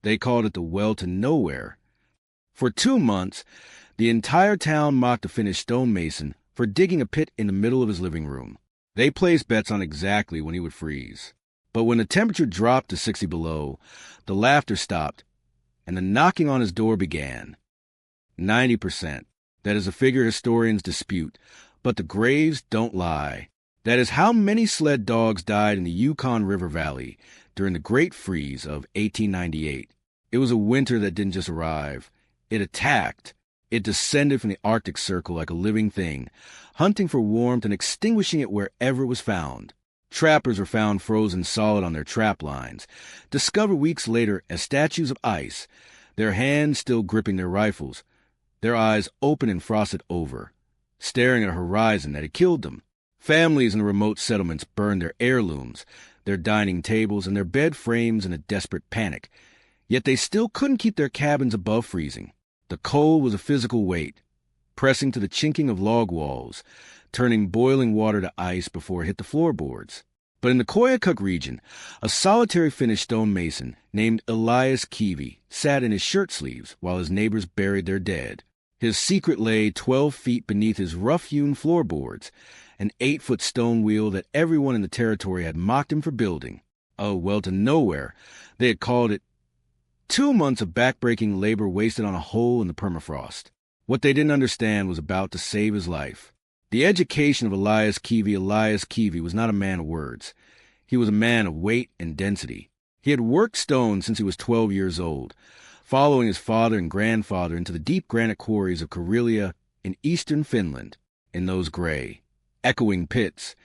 They called it the well to nowhere. For 2 months, the entire town mocked a Finnish stonemason for digging a pit in the middle of his living room. They placed bets on exactly when he would freeze. But when the temperature dropped to 60 below, the laughter stopped, and the knocking on his door began. 90%. That is a figure historians dispute, but the graves don't lie. That is how many sled dogs died in the Yukon River Valley during the Great Freeze of 1898. It was a winter that didn't just arrive. It attacked. It descended from the Arctic Circle like a living thing, hunting for warmth and extinguishing it wherever it was found. Trappers were found frozen solid on their trap lines, discovered weeks later as statues of ice, their hands still gripping their rifles, their eyes open and frosted over, staring at a horizon that had killed them. Families in the remote settlements burned their heirlooms, their dining tables, and their bed frames in a desperate panic. Yet they still couldn't keep their cabins above freezing. The cold was a physical weight, pressing to the chinking of log walls, turning boiling water to ice before it hit the floorboards. But in the Koyukuk region, a solitary Finnish stonemason named Elias Kivi sat in his shirt sleeves while his neighbors buried their dead. His secret lay 12 feet beneath his rough-hewn floorboards, an 8-foot stone wheel that everyone in the territory had mocked him for building. Oh, well, to nowhere. They had called it 2 months of backbreaking labor wasted on a hole in the permafrost. What they didn't understand was about to save his life. The education of Elias Kivi was not a man of words. He was a man of weight and density. He had worked stone since he was 12 years old, following his father and grandfather into the deep granite quarries of Karelia in eastern Finland. In those gray, echoing pits,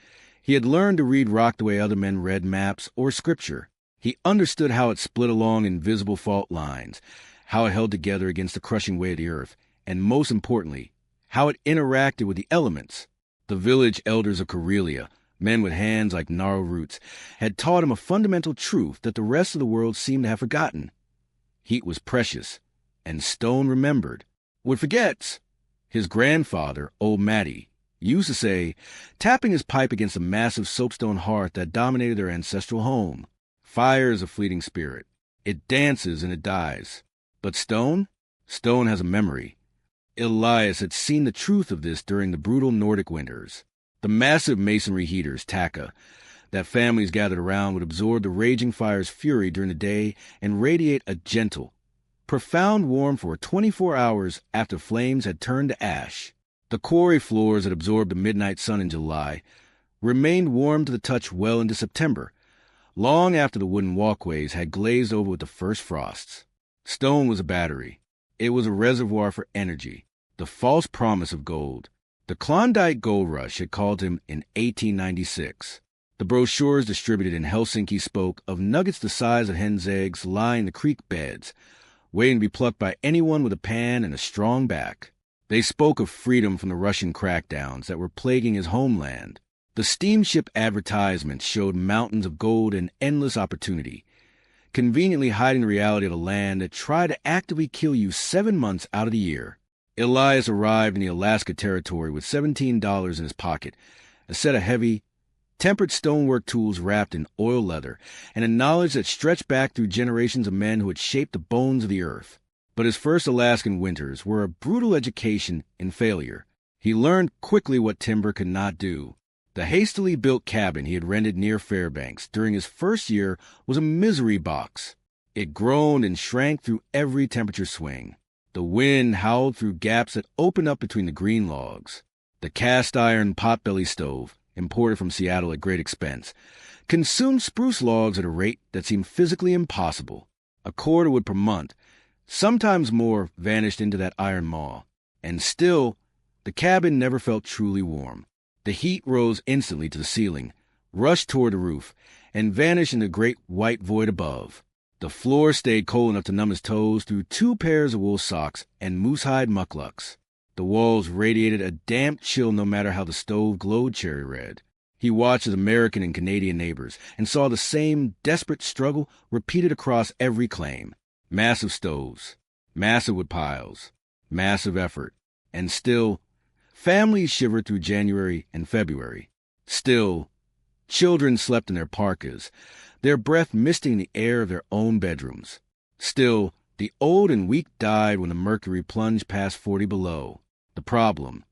he had learned to read rock the way other men read maps or scripture. He understood how it split along invisible fault lines, how it held together against the crushing weight of the earth, and most importantly, how it interacted with the elements. The village elders of Karelia, men with hands like gnarled roots, had taught him a fundamental truth that the rest of the world seemed to have forgotten. Heat was precious, and stone remembered. What forgets? His grandfather, old Matty, used to say, tapping his pipe against the massive soapstone hearth that dominated their ancestral home. Fire is a fleeting spirit. It dances and it dies. But stone? Stone has a memory. Elias had seen the truth of this during the brutal Nordic winters. The massive masonry heaters, taka, that families gathered around would absorb the raging fire's fury during the day and radiate a gentle, profound warmth for 24 hours after flames had turned to ash. The quarry floors that absorbed the midnight sun in July remained warm to the touch well into September, long after the wooden walkways had glazed over with the first frosts. Stone was a battery. It was a reservoir for energy, the false promise of gold. The Klondike Gold Rush had called him in 1896. The brochures distributed in Helsinki spoke of nuggets the size of hen's eggs lying in the creek beds, waiting to be plucked by anyone with a pan and a strong back. They spoke of freedom from the Russian crackdowns that were plaguing his homeland. The steamship advertisements showed mountains of gold and endless opportunity, conveniently hiding the reality of a land that tried to actively kill you 7 months out of the year. Elias arrived in the Alaska Territory with $17 in his pocket, a set of heavy, tempered stonework tools wrapped in oil leather, and a knowledge that stretched back through generations of men who had shaped the bones of the earth. But his first Alaskan winters were a brutal education in failure. He learned quickly what timber could not do. The hastily built cabin he had rented near Fairbanks during his first year was a misery box. It groaned and shrank through every temperature swing. The wind howled through gaps that opened up between the green logs. The cast-iron potbelly stove, imported from Seattle at great expense, consumed spruce logs at a rate that seemed physically impossible. A cord of wood per month, sometimes more, vanished into that iron maw. And still, the cabin never felt truly warm. The heat rose instantly to the ceiling, rushed toward the roof, and vanished in the great white void above. The floor stayed cold enough to numb his toes through 2 pairs of wool socks and moosehide mucklucks. The walls radiated a damp chill no matter how the stove glowed cherry red. He watched his American and Canadian neighbors and saw the same desperate struggle repeated across every claim. Massive stoves, massive wood piles, massive effort, and still, families shivered through January and February. Still, children slept in their parkas, their breath misting the air of their own bedrooms. Still, the old and weak died when the mercury plunged past 40 below. The problem,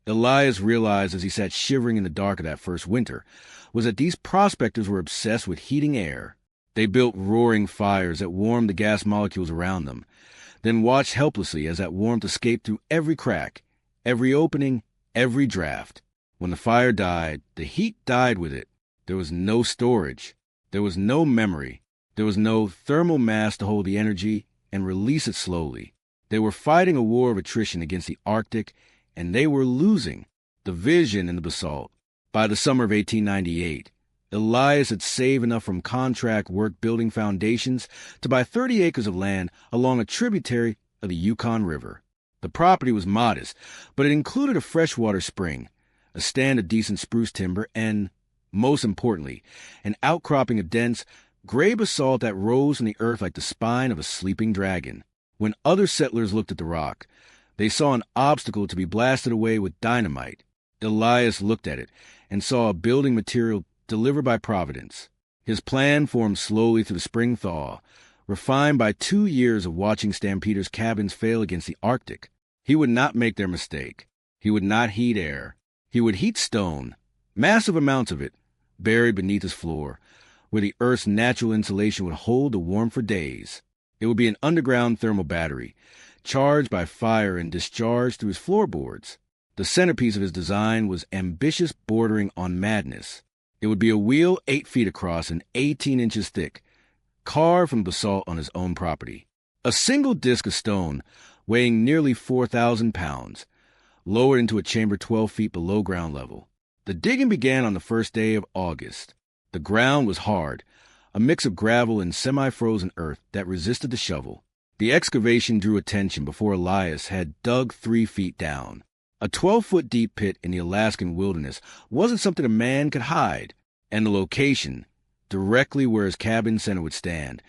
Elias realized as he sat shivering in the dark of that first winter, was that these prospectors were obsessed with heating air. They built roaring fires that warmed the gas molecules around them, then watched helplessly as that warmth escaped through every crack, every opening, every draft. When the fire died, the heat died with it. There was no storage. There was no memory. There was no thermal mass to hold the energy and release it slowly. They were fighting a war of attrition against the Arctic, and they were losing. The vision in the basalt. By the summer of 1898, Elias had saved enough from contract work building foundations to buy 30 acres of land along a tributary of the Yukon River. The property was modest, but it included a freshwater spring, a stand of decent spruce timber, and, most importantly, an outcropping of dense, gray basalt that rose from the earth like the spine of a sleeping dragon. When other settlers looked at the rock, they saw an obstacle to be blasted away with dynamite. Elias looked at it and saw a building material delivered by Providence. His plan formed slowly through the spring thaw, refined by 2 years of watching stampeders' cabins fail against the Arctic. He would not make their mistake. He would not heat air. He would heat stone, massive amounts of it, buried beneath his floor, where the Earth's natural insulation would hold the warmth for days. It would be an underground thermal battery, charged by fire and discharged through his floorboards. The centerpiece of his design was ambitious, bordering on madness. It would be a wheel 8 feet across and 18 inches thick, carved from basalt on his own property. A single disc of stone, weighing nearly 4,000 pounds, lowered into a chamber 12 feet below ground level. The digging began on the first day of August. The ground was hard, a mix of gravel and semi-frozen earth that resisted the shovel. The excavation drew attention before Elias had dug 3 feet down. A 12-foot deep pit in the Alaskan wilderness wasn't something a man could hide, and the location, directly where his cabin center would stand,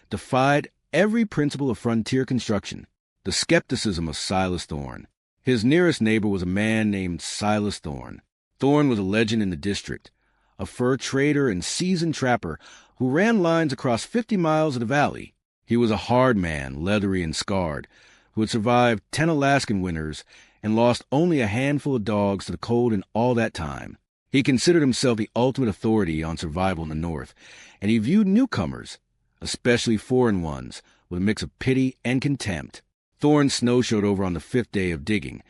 defied every principle of frontier construction. The skepticism of Silas Thorne. His nearest neighbor was a man named Silas Thorne. Thorne was a legend in the district, a fur trader and seasoned trapper who ran lines across 50 miles of the valley. He was a hard man, leathery and scarred, who had survived 10 Alaskan winters and lost only a handful of dogs to the cold in all that time. He considered himself the ultimate authority on survival in the North, and he viewed newcomers, especially foreign ones, with a mix of pity and contempt. Thorne snowshoed over on the 5th day of digging,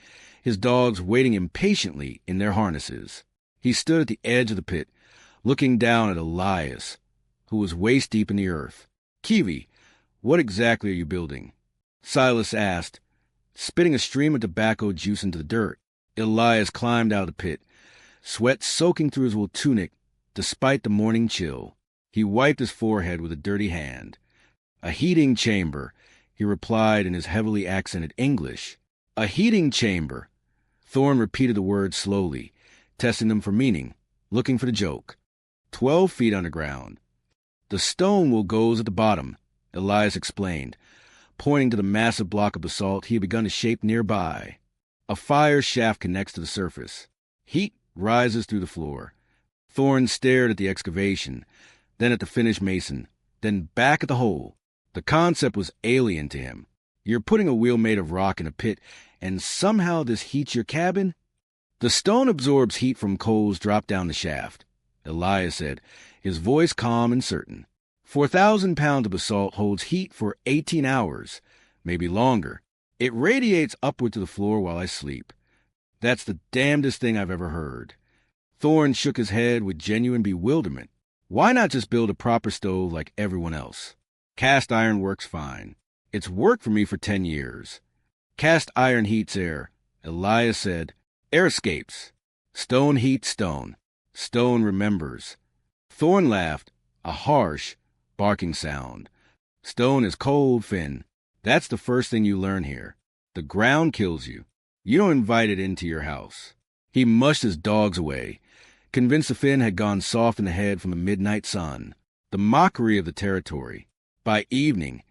his dogs waiting impatiently in their harnesses. He stood at the edge of the pit, looking down at Elias, who was waist-deep in the earth. "Kiwi, what exactly are you building?" Silas asked, spitting a stream of tobacco juice into the dirt. Elias climbed out of the pit, sweat soaking through his wool tunic despite the morning chill. He wiped his forehead with a dirty hand. "A heating chamber," he replied in his heavily accented English. "A heating chamber." Thorne repeated the words slowly, testing them for meaning, looking for the joke. 12 feet underground. "The stone wool goes at the bottom," Elias explained, pointing to the massive block of basalt he had begun to shape nearby. "A fire shaft connects to the surface. Heat rises through the floor." Thorne stared at the excavation, then at the finished mason, then back at the hole. The concept was alien to him. You're putting a wheel made of rock in a pit, and somehow this heats your cabin? "The stone absorbs heat from coals dropped down the shaft," Elias said, his voice calm and certain. 4,000 pounds of basalt holds heat for 18 hours, maybe longer. It radiates upward to the floor while I sleep. That's the damnedest thing I've ever heard. Thorne shook his head with genuine bewilderment. Why not just build a proper stove like everyone else? Cast iron works fine. It's worked for me for 10 years. Cast iron heats air, Elias said. Air escapes. Stone heats stone. Stone remembers. Thorne laughed, a harsh, barking sound. "Stone is cold, Finn. That's the first thing you learn here. The ground kills you. You don't invite it into your house." He mushed his dogs away, convinced the Finn had gone soft in the head from the midnight sun. The mockery of the territory. By evening,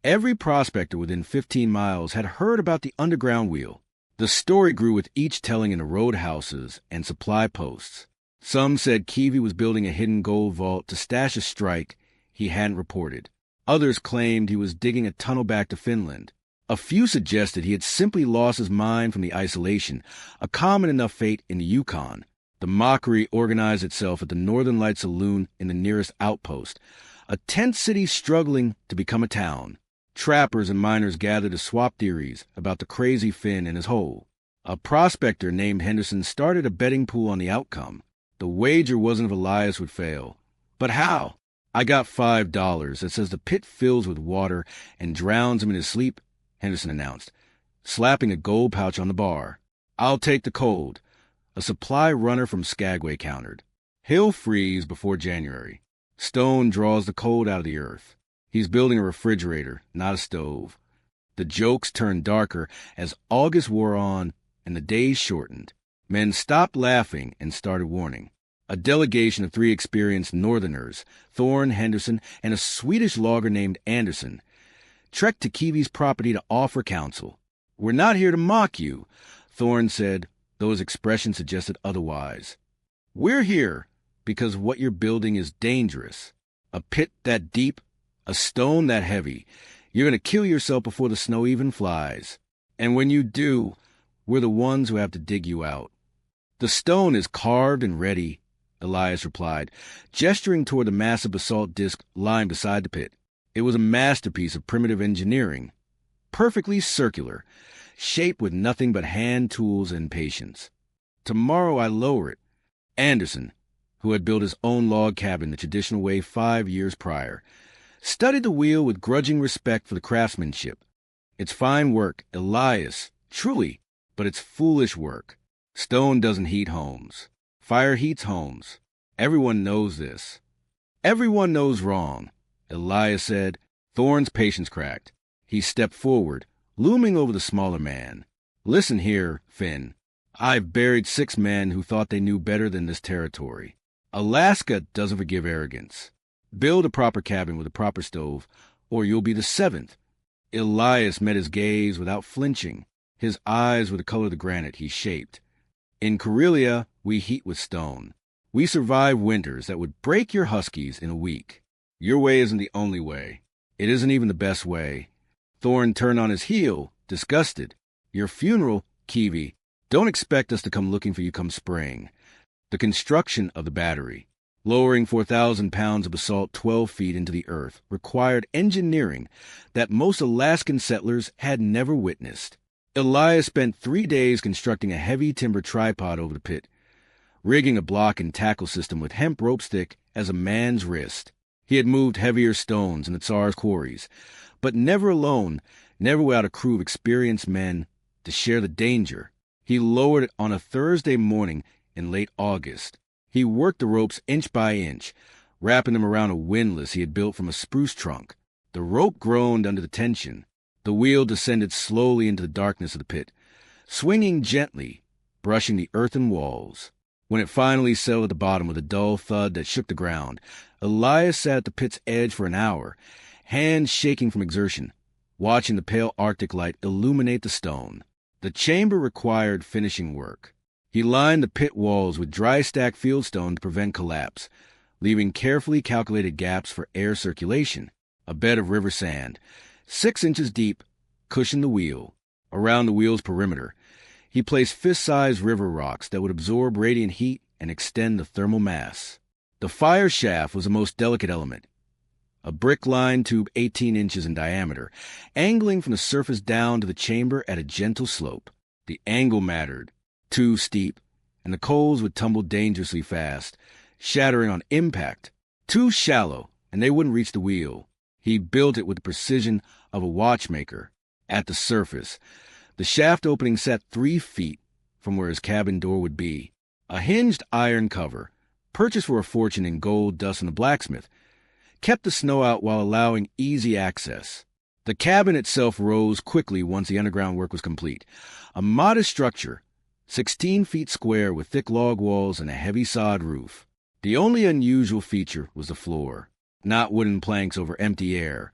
every prospector within 15 miles had heard about the underground wheel. The story grew with each telling in the roadhouses and supply posts. Some said Kiwi was building a hidden gold vault to stash a strike he hadn't reported. Others claimed he was digging a tunnel back to Finland. A few suggested he had simply lost his mind from the isolation, a common enough fate in the Yukon. The mockery organized itself at the Northern Light Saloon in the nearest outpost, a tent city struggling to become a town. Trappers and miners gathered to swap theories about the crazy Finn and his hole. A prospector named Henderson started a betting pool on the outcome. The wager wasn't if Elias would fail. But how? I got $5 that says the pit fills with water and drowns him in his sleep, Henderson announced, slapping a gold pouch on the bar. I'll take the cold, a supply runner from Skagway countered. He'll freeze before January. Stone draws the cold out of the earth. He's building a refrigerator, not a stove. The jokes turned darker as August wore on and the days shortened. Men stopped laughing and started warning. A delegation of 3 experienced Northerners, Thorne, Henderson, and a Swedish logger named Anderson, trekked to Kiwi's property to offer counsel. We're not here to mock you, Thorne said, though his expression suggested otherwise. We're here because what you're building is dangerous. A pit that deep, a stone that heavy. You're going to kill yourself before the snow even flies. And when you do, we're the ones who have to dig you out. The stone is carved and ready, Elias replied, gesturing toward the massive basalt disc lying beside the pit. It was a masterpiece of primitive engineering, perfectly circular, shaped with nothing but hand tools and patience. Tomorrow I lower it. Anderson, who had built his own log cabin the traditional way 5 years prior, studied the wheel with grudging respect for the craftsmanship. It's fine work, Elias, truly, but it's foolish work. Stone doesn't heat homes. Fire heats homes. Everyone knows this. Everyone knows wrong, Elias said. Thorne's patience cracked. He stepped forward, looming over the smaller man. Listen here, Finn. I've buried 6 men who thought they knew better than this territory. Alaska doesn't forgive arrogance. Build a proper cabin with a proper stove, or you'll be the 7th. Elias met his gaze without flinching. His eyes were the color of the granite he shaped. In Karelia, we heat with stone. We survive winters that would break your huskies in a week. Your way isn't the only way. It isn't even the best way. Thorne turned on his heel, disgusted. Your funeral, Kiwi. Don't expect us to come looking for you come spring. The construction of the battery, lowering 4,000 pounds of basalt 12 feet into the earth, required engineering that most Alaskan settlers had never witnessed. Elias spent 3 days constructing a heavy timber tripod over the pit, rigging a block and tackle system with hemp rope stick as a man's wrist. He had moved heavier stones in the Tsar's quarries, but never alone, never without a crew of experienced men to share the danger. He lowered it on a Thursday morning in late August. He worked the ropes inch by inch, wrapping them around a windlass he had built from a spruce trunk. The rope groaned under the tension. The wheel descended slowly into the darkness of the pit, swinging gently, brushing the earthen walls. When it finally settled at the bottom with a dull thud that shook the ground, Elias sat at the pit's edge for an hour, hands shaking from exertion, watching the pale Arctic light illuminate the stone. The chamber required finishing work. He lined the pit walls with dry-stacked fieldstone to prevent collapse, leaving carefully calculated gaps for air circulation. A bed of river sand, 6 inches deep, cushioned the wheel. Around the wheel's perimeter, he placed fist-sized river rocks that would absorb radiant heat and extend the thermal mass. The fire shaft was the most delicate element, a brick-lined tube 18 inches in diameter, angling from the surface down to the chamber at a gentle slope. The angle mattered. Too steep, and the coals would tumble dangerously fast, shattering on impact. Too shallow, and they wouldn't reach the wheel. He built it with the precision of a watchmaker. At the surface, the shaft opening sat 3 feet from where his cabin door would be. A hinged iron cover, purchased for a fortune in gold dust from the blacksmith, kept the snow out while allowing easy access. The cabin itself rose quickly once the underground work was complete. A modest structure, 16 feet square with thick log walls and a heavy sod roof. The only unusual feature was the floor. Not wooden planks over empty air,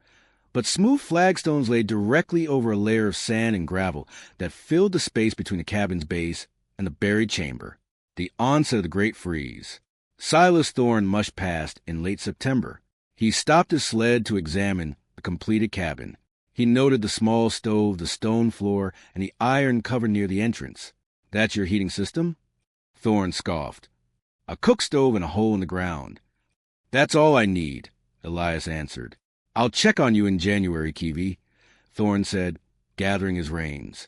but smooth flagstones laid directly over a layer of sand and gravel that filled the space between the cabin's base and the buried chamber. The onset of the Great Freeze. Silas Thorne mushed past in late September. He stopped his sled to examine the completed cabin. He noted the small stove, the stone floor, and the iron cover near the entrance. "That's your heating system?" Thorne scoffed. "A cook stove and a hole in the ground." "That's all I need," Elias answered. "I'll check on you in January, Kiwi," Thorne said, gathering his reins.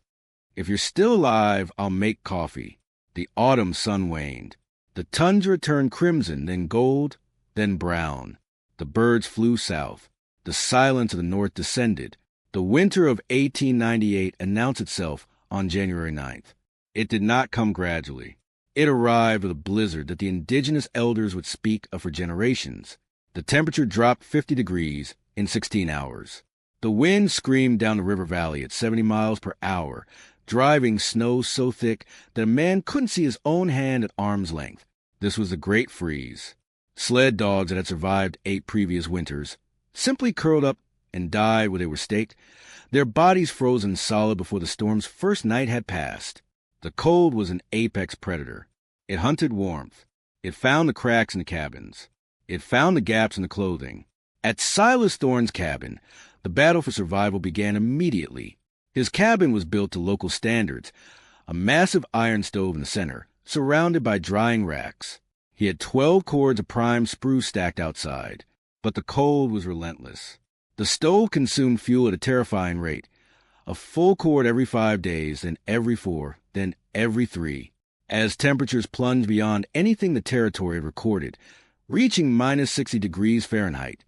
"If you're still alive, I'll make coffee." The autumn sun waned. The tundra turned crimson, then gold, then brown. The birds flew south. The silence of the north descended. The winter of 1898 announced itself on January 9th. It did not come gradually. It arrived with a blizzard that the indigenous elders would speak of for generations. The temperature dropped 50 degrees in 16 hours. The wind screamed down the river valley at 70 miles per hour, driving snow so thick that a man couldn't see his own hand at arm's length. This was the Great Freeze. Sled dogs that had survived 8 previous winters simply curled up and died where they were staked, their bodies frozen solid before the storm's first night had passed. The cold was an apex predator. It hunted warmth. It found the cracks in the cabins. It found the gaps in the clothing. At Silas Thorne's cabin, the battle for survival began immediately. His cabin was built to local standards, a massive iron stove in the center, surrounded by drying racks. He had 12 cords of prime spruce stacked outside, but the cold was relentless. The stove consumed fuel at a terrifying rate, a full cord every 5 days, then every 4, then every 3. As temperatures plunged beyond anything the territory had recorded, reaching minus 60 degrees Fahrenheit,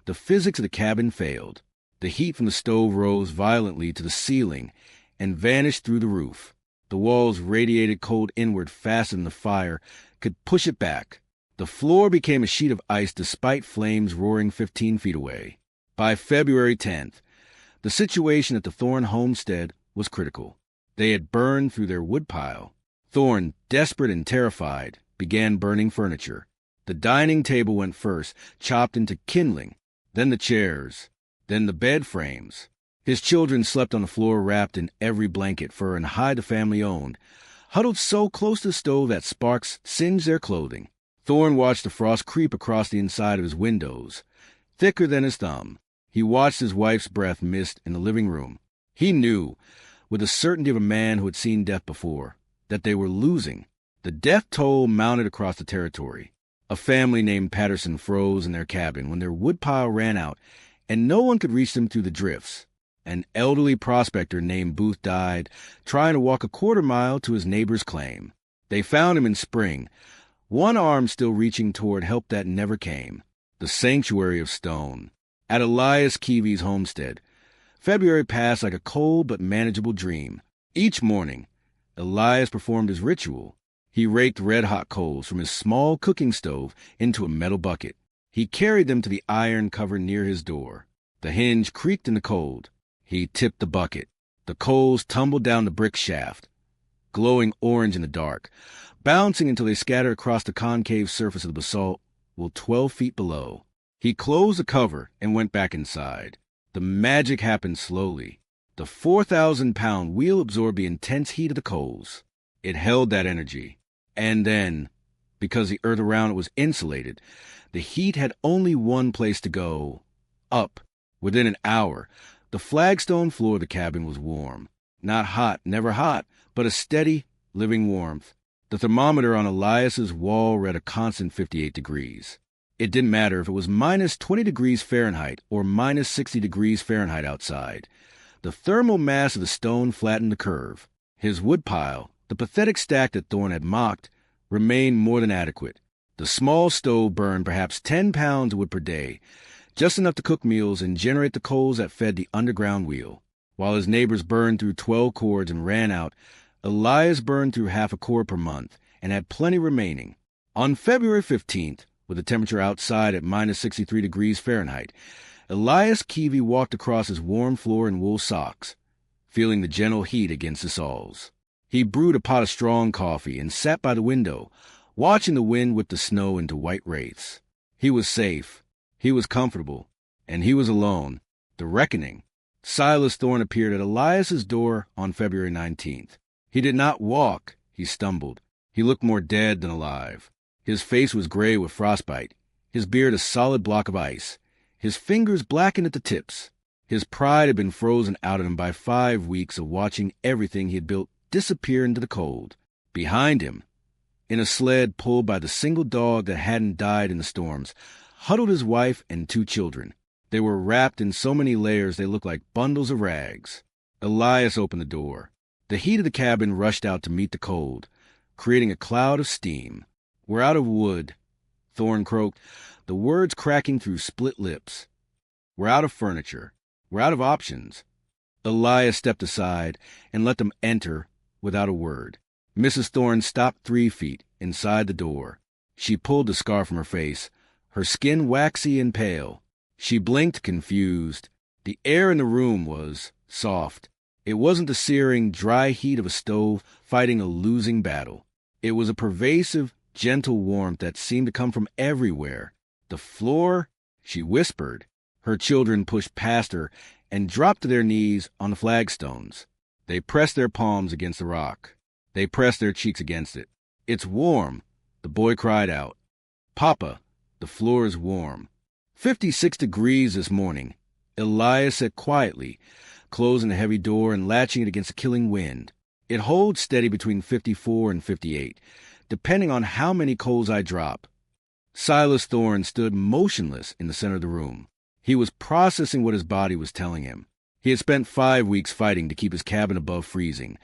the physics of the cabin failed. The heat from the stove rose violently to the ceiling and vanished through the roof. The walls radiated cold inward faster than the fire could push it back. The floor became a sheet of ice despite flames roaring 15 feet away. By February 10th, the situation at the Thorne homestead was critical. They had burned through their woodpile. Thorne, desperate and terrified, began burning furniture. The dining table went first, chopped into kindling, then the chairs, then the bed frames. His children slept on the floor wrapped in every blanket, fur, and hide the family owned, huddled so close to the stove that sparks singed their clothing. Thorne watched the frost creep across the inside of his windows, thicker than his thumb. He watched his wife's breath mist in the living room. He knew, with the certainty of a man who had seen death before, that they were losing. The death toll mounted across the territory. A family named Patterson froze in their cabin when their woodpile ran out, and no one could reach them through the drifts. An elderly prospector named Booth died trying to walk a quarter-mile to his neighbor's claim. They found him in spring, one arm still reaching toward help that never came, the sanctuary of stone. At Elias Kiwi's homestead, February passed like a cold but manageable dream. Each morning, Elias performed his ritual. He raked red-hot coals from his small cooking stove into a metal bucket. He carried them to the iron cover near his door. The hinge creaked in the cold. He tipped the bucket. The coals tumbled down the brick shaft, glowing orange in the dark, bouncing until they scattered across the concave surface of the basalt, 12 feet below. He closed the cover and went back inside. The magic happened slowly. The 4,000-pound wheel absorbed the intense heat of the coals. It held that energy. And then, because the earth around it was insulated, the heat had only one place to go: up. Within an hour, the flagstone floor of the cabin was warm. Not hot, never hot, but a steady, living warmth. The thermometer on Elias's wall read a constant 58 degrees. It didn't matter if it was minus 20 degrees Fahrenheit or minus 60 degrees Fahrenheit outside. The thermal mass of the stone flattened the curve. His woodpile, the pathetic stack that Thorne had mocked, remained more than adequate. The small stove burned perhaps 10 pounds of wood per day, just enough to cook meals and generate the coals that fed the underground wheel. While his neighbors burned through 12 cords and ran out, Elias burned through half a cord per month and had plenty remaining. On February 15th, with the temperature outside at minus 63 degrees Fahrenheit, Elias Kiwi walked across his warm floor in wool socks, feeling the gentle heat against the soles. He brewed a pot of strong coffee and sat by the window, watching the wind whip the snow into white wraiths. He was safe, he was comfortable, and he was alone. The reckoning. Silas Thorne appeared at Elias's door on February 19th. He did not walk, he stumbled. He looked more dead than alive. His face was gray with frostbite, his beard a solid block of ice, his fingers blackened at the tips. His pride had been frozen out of him by 5 weeks of watching everything he had built disappear into the cold. Behind him, in a sled pulled by the single dog that hadn't died in the storms, huddled his wife and 2 children. They were wrapped in so many layers they looked like bundles of rags. Elias opened the door. The heat of the cabin rushed out to meet the cold, creating a cloud of steam. "We're out of wood," Thorne croaked, the words cracking through split lips. "We're out of furniture. We're out of options." Elias stepped aside and let them enter without a word. Mrs. Thorne stopped 3 feet inside the door. She pulled the scarf from her face, her skin waxy and pale. She blinked, confused. The air in the room was soft. It wasn't the searing, dry heat of a stove fighting a losing battle. It was a pervasive, gentle warmth that seemed to come from everywhere. "The floor," she whispered. Her children pushed past her and dropped to their knees on the flagstones. They pressed their palms against the rock. They pressed their cheeks against it. "It's warm," the boy cried out. "Papa, the floor is warm." 56 degrees this morning, Elias said quietly, closing the heavy door and latching it against the killing wind. "It holds steady between 54 and 58, depending on how many coals I drop." Silas Thorne stood motionless in the center of the room. He was processing what his body was telling him. He had spent 5 weeks fighting to keep his cabin above freezing,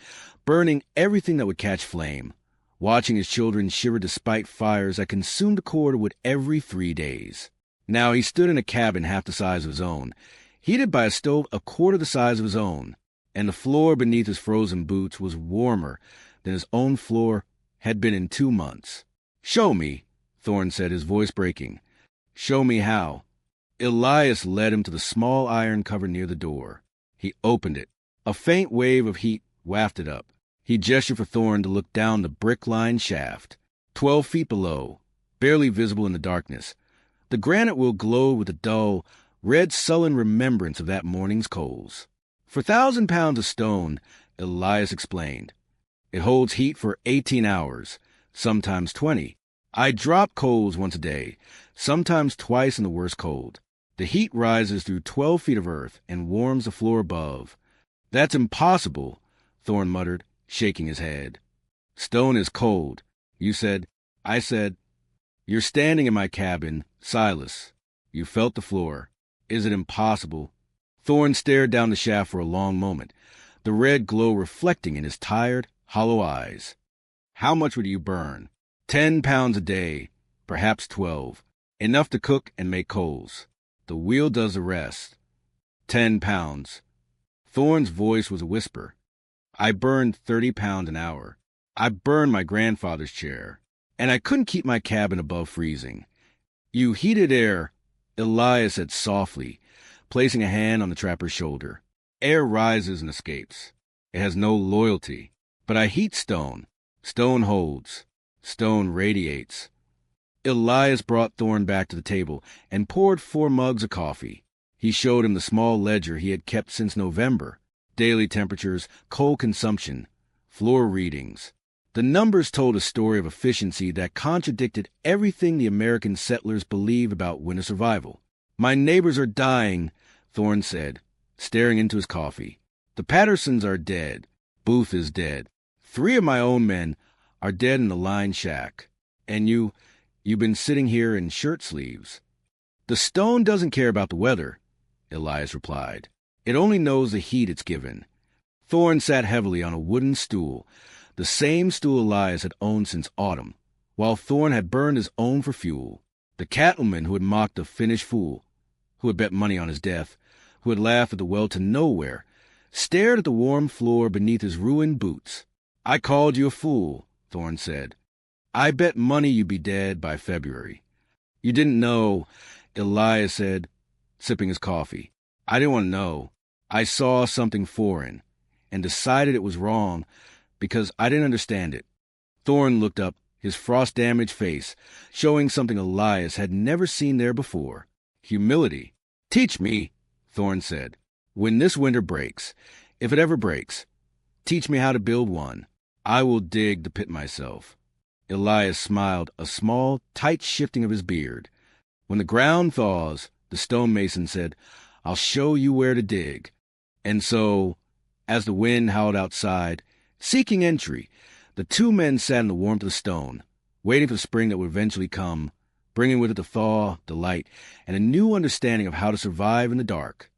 burning everything that would catch flame, watching his children shiver despite fires that consumed a cord of wood every 3 days. Now he stood in a cabin half the size of his own, heated by a stove a quarter the size of his own, and the floor beneath his frozen boots was warmer than his own floor had been in 2 months. "Show me," Thorne said, his voice breaking. "Show me how." Elias led him to the small iron cover near the door. He opened it. A faint wave of heat wafted up. He gestured for Thorne to look down the brick-lined shaft. 12 feet below, barely visible in the darkness, the granite will glowed with a dull, red, sullen remembrance of that morning's coals. "For 1,000 pounds of stone," Elias explained, "it holds heat for 18 hours, sometimes 20. I drop coals once a day, sometimes twice in the worst cold. The heat rises through 12 feet of earth and warms the floor above." "That's impossible," Thorne muttered, shaking his head. "Stone is cold. You said—" "I said, you're standing in my cabin, Silas. You felt the floor. Is it impossible?" Thorne stared down the shaft for a long moment, the red glow reflecting in his tired, hollow eyes. "How much would you burn?" 10 pounds a day, perhaps 12. Enough to cook and make coals. The wheel does the rest. 10 pounds. Thorne's voice was a whisper. "I burned 30 pounds an hour. I burned my grandfather's chair. And I couldn't keep my cabin above freezing." "You heated air," Elias said softly, placing a hand on the trapper's shoulder. "Air rises and escapes. It has no loyalty. But I heat stone. Stone holds. Stone radiates." Elias brought Thorne back to the table and poured 4 mugs of coffee. He showed him the small ledger he had kept since November. Daily temperatures, coal consumption, floor readings. The numbers told a story of efficiency that contradicted everything the American settlers believed about winter survival. "My neighbors are dying," Thorne said, staring into his coffee. "The Pattersons are dead. Booth is dead. 3 of my own men are dead in the line shack. And you've been sitting here in shirt sleeves." "The stone doesn't care about the weather," Elias replied. "It only knows the heat it's given." Thorne sat heavily on a wooden stool, the same stool Elias had owned since autumn, while Thorne had burned his own for fuel. The cattleman who had mocked the Finnish fool, who had bet money on his death, who had laughed at the well-to-nowhere, stared at the warm floor beneath his ruined boots. "I called you a fool," Thorne said. "I bet money you'd be dead by February." "You didn't know," Elias said, sipping his coffee. "I didn't want to know. I saw something foreign and decided it was wrong because I didn't understand it." Thorne looked up, his frost-damaged face showing something Elias had never seen there before. Humility. "Teach me," Thorne said. "When this winter breaks, if it ever breaks, teach me how to build one. I will dig the pit myself." Elias smiled, a small, tight shifting of his beard. "When the ground thaws," the stonemason said, I'll show you where to dig." And so, as the wind howled outside, seeking entry, the two men sat in the warmth of the stone, waiting for the spring that would eventually come, bringing with it the thaw, the light, and a new understanding of how to survive in the dark.